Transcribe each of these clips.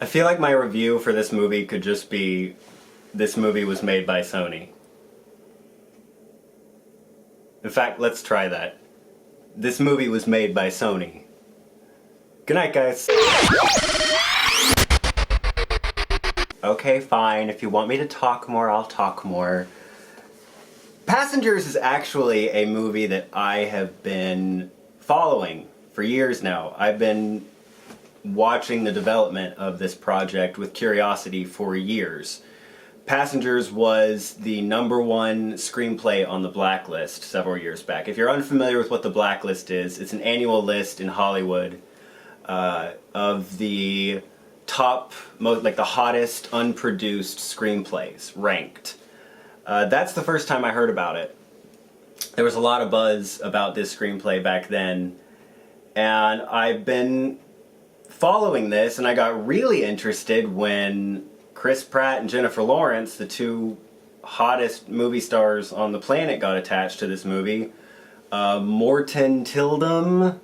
I feel like my review for this movie could just be, this movie was made by Sony. In fact, let's try that. This movie was made by Sony. Good night, guys. Okay, fine. If you want me to talk more, I'll talk more. Passengers is actually a movie that I have been following for years now. I've been watching the development of this project with curiosity for years. Passengers was the #1 screenplay on the Blacklist several years back. If you're unfamiliar with what the Blacklist is, it's an annual list in Hollywood of the top, like the hottest unproduced screenplays, ranked. That's the first time I heard about it. There was a lot of buzz about this screenplay back then, and I've been following this, and I got really interested when Chris Pratt and Jennifer Lawrence, the two hottest movie stars on the planet, got attached to this movie. Morton Tildum,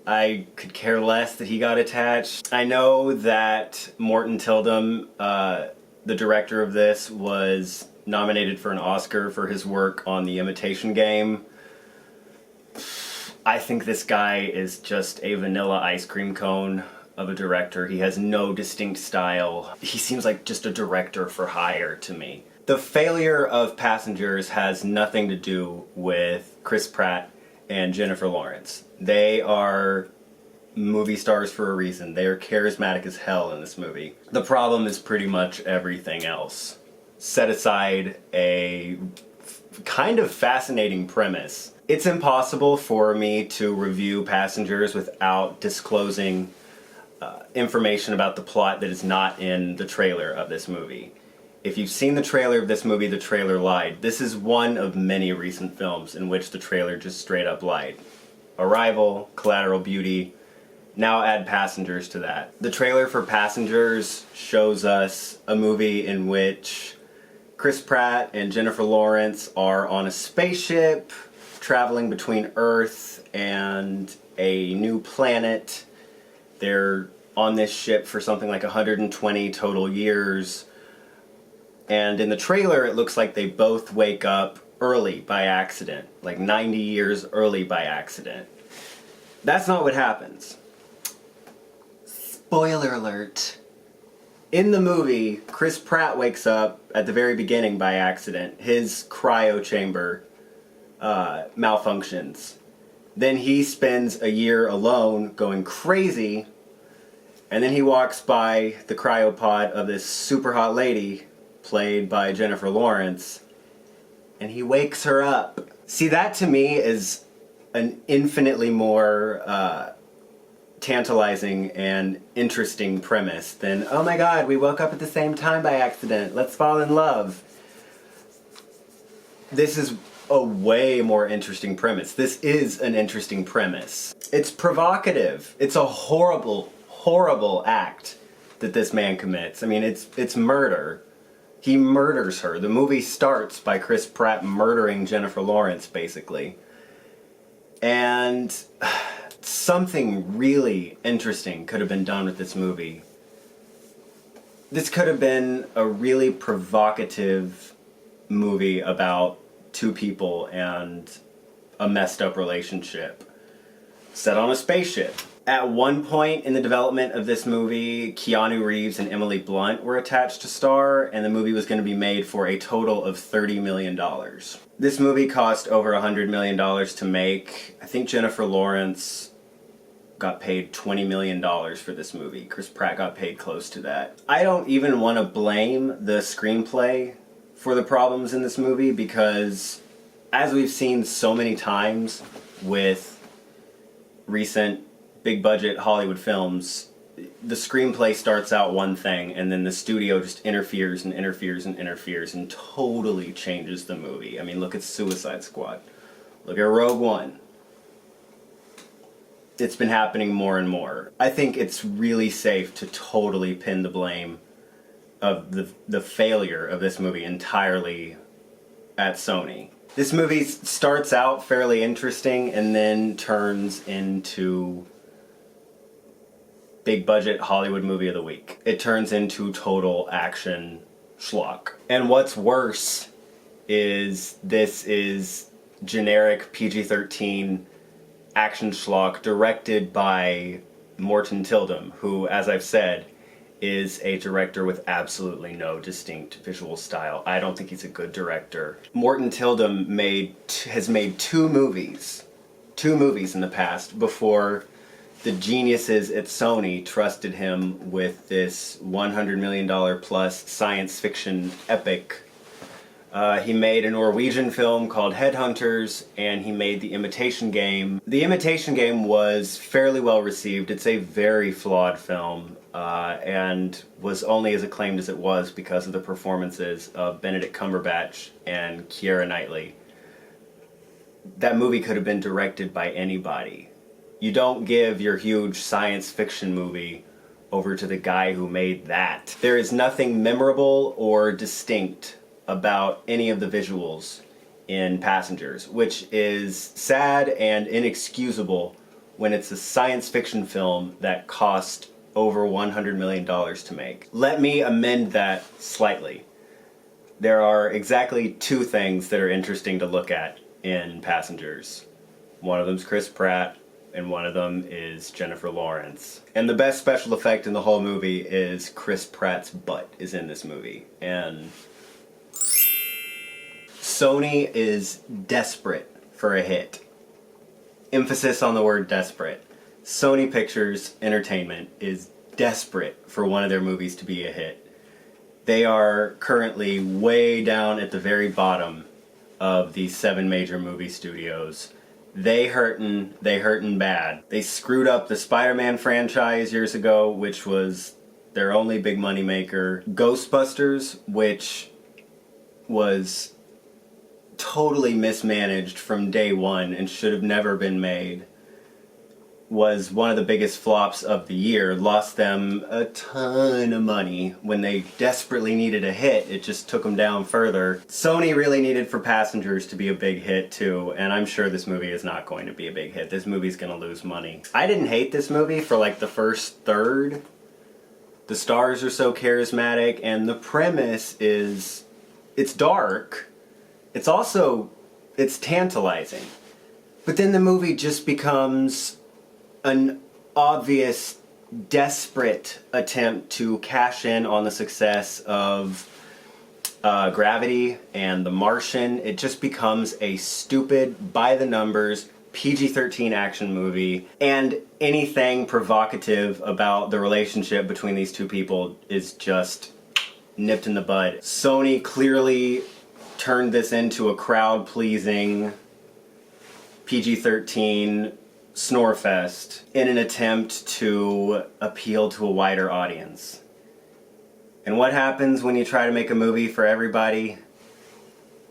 I could care less that he got attached. I know that Morton Tildum, the director of this, was nominated for an Oscar for his work on The Imitation Game. I think this guy is just a vanilla ice cream cone of a director. He has no distinct style. He seems like just a director for hire to me. The failure of Passengers has nothing to do with Chris Pratt and Jennifer Lawrence. They are movie stars for a reason. They are charismatic as hell in this movie. The problem is pretty much everything else. Set aside a kind of fascinating premise. It's impossible for me to review Passengers without disclosing information about the plot that is not in the trailer of this movie. If you've seen the trailer of this movie, the trailer lied. This is one of many recent films in which the trailer just straight up lied. Arrival, Collateral Beauty, now add Passengers to that. The trailer for Passengers shows us a movie in which Chris Pratt and Jennifer Lawrence are on a spaceship traveling between Earth and a new planet. They're on this ship for something like 120 total years. And in the trailer, it looks like they both wake up early by accident, like 90 years early by accident. That's not what happens. Spoiler alert. In the movie, Chris Pratt wakes up at the very beginning by accident. His cryo chamber malfunctions. Then he spends a year alone going crazy, and then he walks by the cryopod of this super hot lady played by Jennifer Lawrence, and he wakes her up. See, that to me is an infinitely more tantalizing and interesting premise than, oh my god, we woke up at the same time by accident, let's fall in love. This is a way more interesting premise. This is an interesting premise. It's provocative. It's a horrible, horrible act that this man commits. I mean, it's murder. He murders her. The movie starts by Chris Pratt murdering Jennifer Lawrence, basically. And something really interesting could have been done with this movie. This could have been a really provocative movie about two people and a messed up relationship set on a spaceship. At one point in the development of this movie, Keanu Reeves and Emily Blunt were attached to star, and the movie was going to be made for a total of $30 million. This movie cost over $100 million to make. I think Jennifer Lawrence got paid $20 million for this movie. Chris Pratt got paid close to that. I don't even want to blame the screenplay for the problems in this movie, because as we've seen so many times with recent big budget Hollywood films, the screenplay starts out one thing and then the studio just interferes and interferes and interferes and totally changes the movie. I mean, look at Suicide Squad. Look at Rogue One. It's been happening more and more. I think it's really safe to totally pin the blame of the failure of this movie entirely at Sony. This movie starts out fairly interesting and then turns into big budget Hollywood movie of the week. It turns into total action schlock. And what's worse is this is generic PG-13 action schlock directed by Morton Tildum, who, as I've said, is a director with absolutely no distinct visual style. I don't think he's a good director. Morton Tildum has made two movies in the past before the geniuses at Sony trusted him with this $100 million plus science fiction epic. He made a Norwegian film called Headhunters, and he made The Imitation Game. The Imitation Game was fairly well received. It's a very flawed film, and was only as acclaimed as it was because of the performances of Benedict Cumberbatch and Keira Knightley. That movie could have been directed by anybody. You don't give your huge science fiction movie over to the guy who made that. There is nothing memorable or distinct about any of the visuals in Passengers, which is sad and inexcusable when it's a science fiction film that cost over $100 million to make. Let me amend that slightly. There are exactly two things that are interesting to look at in Passengers. One of them's Chris Pratt, and one of them is Jennifer Lawrence. And the best special effect in the whole movie is Chris Pratt's butt is in this movie. And Sony is desperate for a hit. Emphasis on the word desperate. Sony Pictures Entertainment is desperate for one of their movies to be a hit. They are currently way down at the very bottom of the 7 major movie studios. They hurtin' bad. They screwed up the Spider-Man franchise years ago, which was their only big money maker. Ghostbusters, which was totally mismanaged from day one and should have never been made, was one of the biggest flops of the year. Lost them a ton of money when they desperately needed a hit. It just took them down further. Sony really needed for Passengers to be a big hit too, and I'm sure this movie is not going to be a big hit. This movie's gonna lose money. I didn't hate this movie for like the first third. The stars are so charismatic, and the premise is, it's dark. It's tantalizing. But then the movie just becomes an obvious, desperate attempt to cash in on the success of Gravity and The Martian. It just becomes a stupid, by-the-numbers, PG-13 action movie, and anything provocative about the relationship between these two people is just nipped in the bud. Sony clearly turned this into a crowd-pleasing PG-13 snorefest in an attempt to appeal to a wider audience. And what happens when you try to make a movie for everybody?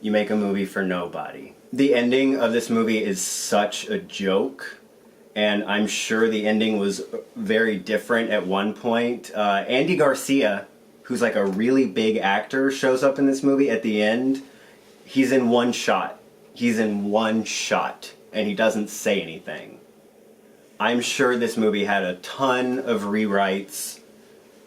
You make a movie for nobody. The ending of this movie is such a joke, and I'm sure the ending was very different at one point. Andy Garcia, who's like a really big actor, shows up in this movie at the end. He's in one shot. And he doesn't say anything. I'm sure this movie had a ton of rewrites,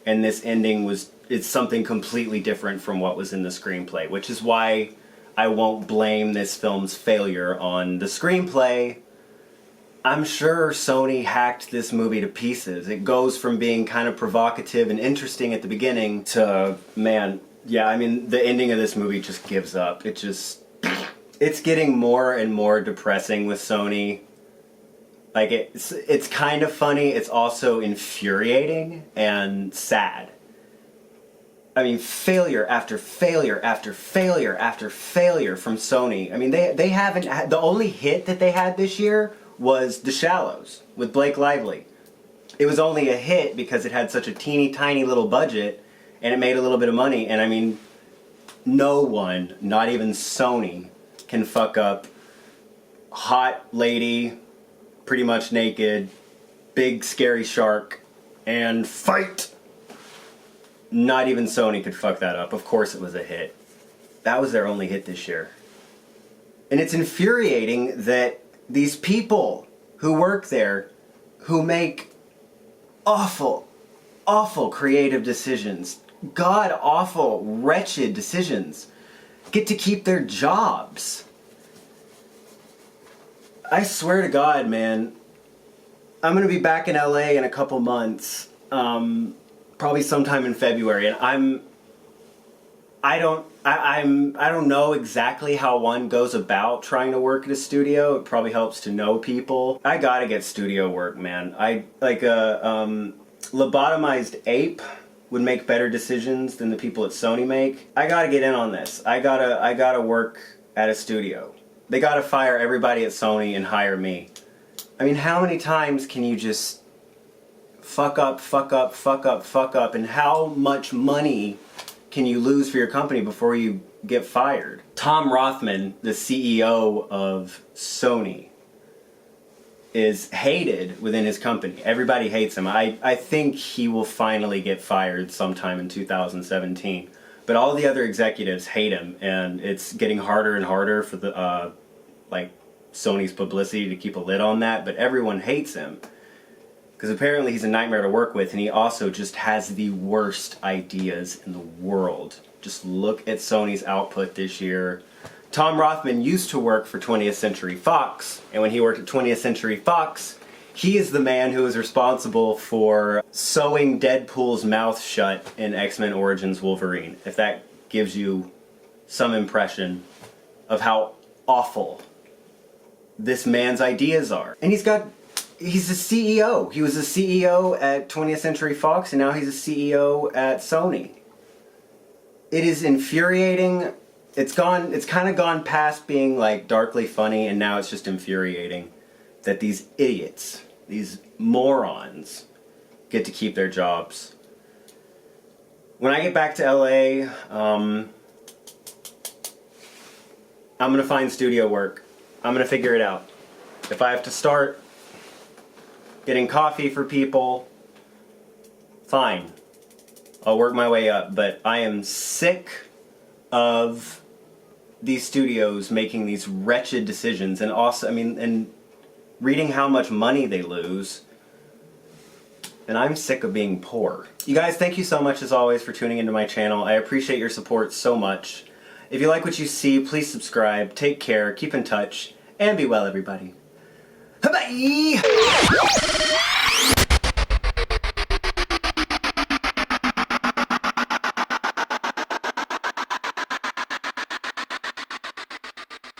and this ending it's something completely different from what was in the screenplay, which is why I won't blame this film's failure on the screenplay. I'm sure Sony hacked this movie to pieces. It goes from being kind of provocative and interesting at the beginning to, man, yeah, I mean, the ending of this movie just gives up. It's getting more and more depressing with Sony. Like, it's kind of funny, it's also infuriating and sad. I mean, failure after failure after failure after failure from Sony. I mean, they haven't had, the only hit that they had this year was The Shallows with Blake Lively. It was only a hit because it had such a teeny tiny little budget and it made a little bit of money. And I mean, no one, not even Sony, can fuck up hot lady, pretty much naked, big scary shark, and fight. Not even Sony could fuck that up. Of course it was a hit. That was their only hit this year. And it's infuriating that these people who work there, who make awful, awful creative decisions, god-awful, wretched decisions get to keep their jobs. I swear to God, man, I'm gonna be back in LA in a couple months, probably sometime in February, and I don't know exactly how one goes about trying to work at a studio. It probably helps to know people. I gotta get studio work, man. I like a lobotomized ape would make better decisions than the people at Sony make. I gotta get in on this. I gotta work at a studio. They gotta fire everybody at Sony and hire me. I mean, how many times can you just fuck up, and how much money can you lose for your company before you get fired? Tom Rothman, the CEO of Sony, is hated within his company. Everybody hates him. I think he will finally get fired sometime in 2017. But all the other executives hate him, and it's getting harder and harder for the like Sony's publicity to keep a lid on that. But everyone hates him because apparently he's a nightmare to work with, and he also just has the worst ideas in the world. Just look at Sony's output this year. Tom Rothman used to work for 20th Century Fox, and when he worked at 20th Century Fox, he is the man who is responsible for sewing Deadpool's mouth shut in X-Men Origins Wolverine, if that gives you some impression of how awful this man's ideas are. And he's a CEO. He was a CEO at 20th Century Fox, and now he's a CEO at Sony. It is infuriating. It's kind of gone past being like darkly funny, and now it's just infuriating that these idiots, these morons, get to keep their jobs. When I get back to LA, I'm gonna find studio work. I'm gonna figure it out. If I have to start getting coffee for people, fine. I'll work my way up, but I am sick of these studios making these wretched decisions, and also, and reading how much money they lose, and I'm sick of being poor. You guys, thank you so much as always for tuning into my channel. I appreciate your support so much. If you like what you see, please subscribe, take care, keep in touch, and be well, everybody. Bye-bye!